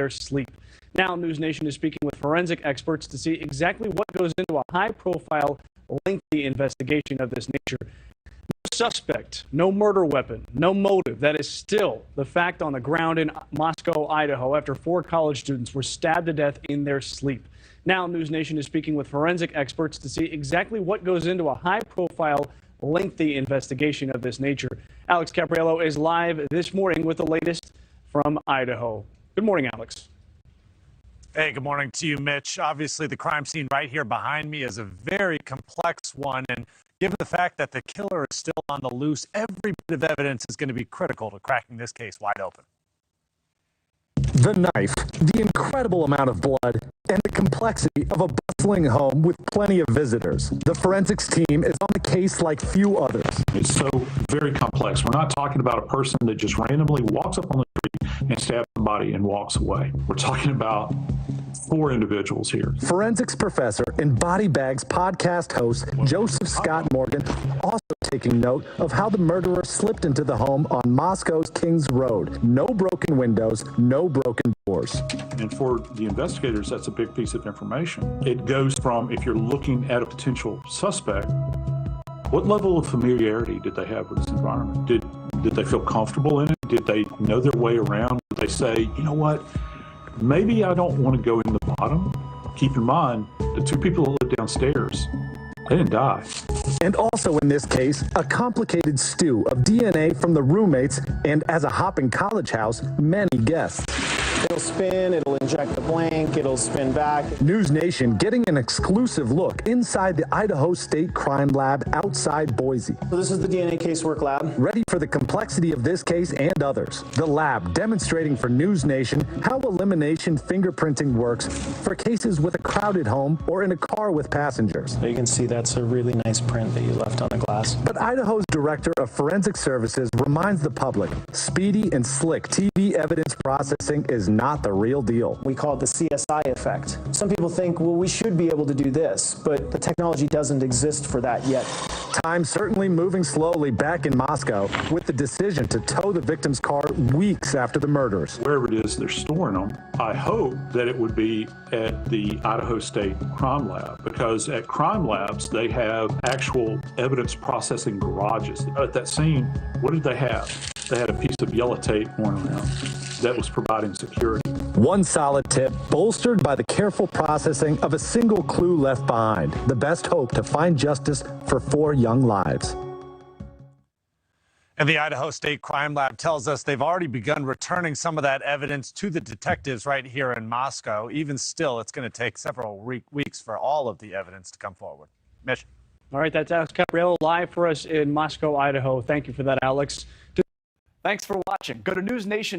their sleep. Now, News Nation is speaking with forensic experts to see exactly what goes into a high-profile, lengthy investigation of this nature. No suspect, no murder weapon, no motive. That is still the fact on the ground in Moscow, Idaho, after 4 college students were stabbed to death in their sleep. Now, News Nation is speaking with forensic experts to see exactly what goes into a high-profile, lengthy investigation of this nature. Alex Capriello is live this morning with the latest from Idaho. Good morning, Alex. Hey, good morning to you, Mitch. Obviously, the crime scene right here behind me is a very complex one, and given the fact that the killer is still on the loose, every bit of evidence is going to be critical to cracking this case wide open. The knife, the incredible amount of blood, and the complexity of a bustling home with plenty of visitors. The forensics team is on the case like few others. It's so very complex. We're not talking about a person that just randomly walks up on the street and stabs somebody and walks away. We're talking about 4 individuals here. Forensics professor and Body Bags podcast host Joseph Scott Morgan also taking note of how the murderer slipped into the home on Moscow's Kings Road. No broken windows, no broken doors. And for the investigators, that's a big piece of information. It goes from, if you're looking at a potential suspect, what level of familiarity did they have with this environment? Did they feel comfortable in it? Did they know their way around? Did they say, you know what, maybe I don't want to go in the bottom? Keep in mind, the 2 people that lived downstairs, they didn't die. And also in this case, a complicated stew of DNA from the roommates and, as a hopping college house, many guests. It'll spin, it'll inject the blank, it'll spin back. News Nation getting an exclusive look inside the Idaho State Crime Lab outside Boise. So this is the DNA casework lab. Ready for the complexity of this case and others. The lab demonstrating for News Nation how elimination fingerprinting works for cases with a crowded home or in a car with passengers. You can see that's a really nice print that you left on the glass. But Idaho's Director of Forensic Services reminds the public, speedy and slick TV evidence processing is not the real deal. We call it the CSI effect. Some people think, well, we should be able to do this, but the technology doesn't exist for that yet. Time certainly moving slowly back in Moscow with the decision to tow the victim's car weeks after the murders. Wherever it is they're storing them, I hope that it would be at the Idaho State Crime Lab, because at crime labs, they have actual evidence processing garages. At that scene, what did they have? They had a piece of yellow tape going around that was providing security. One solid tip, bolstered by the careful processing of a single clue left behind. The best hope to find justice for 4 young lives. And the Idaho State Crime Lab tells us they've already begun returning some of that evidence to the detectives right here in Moscow. Even still, it's going to take several weeks for all of the evidence to come forward. Mitch. All right, that's Alex Capriello live for us in Moscow, Idaho. Thank you for that, Alex. Thanks for watching. Go to NewsNation.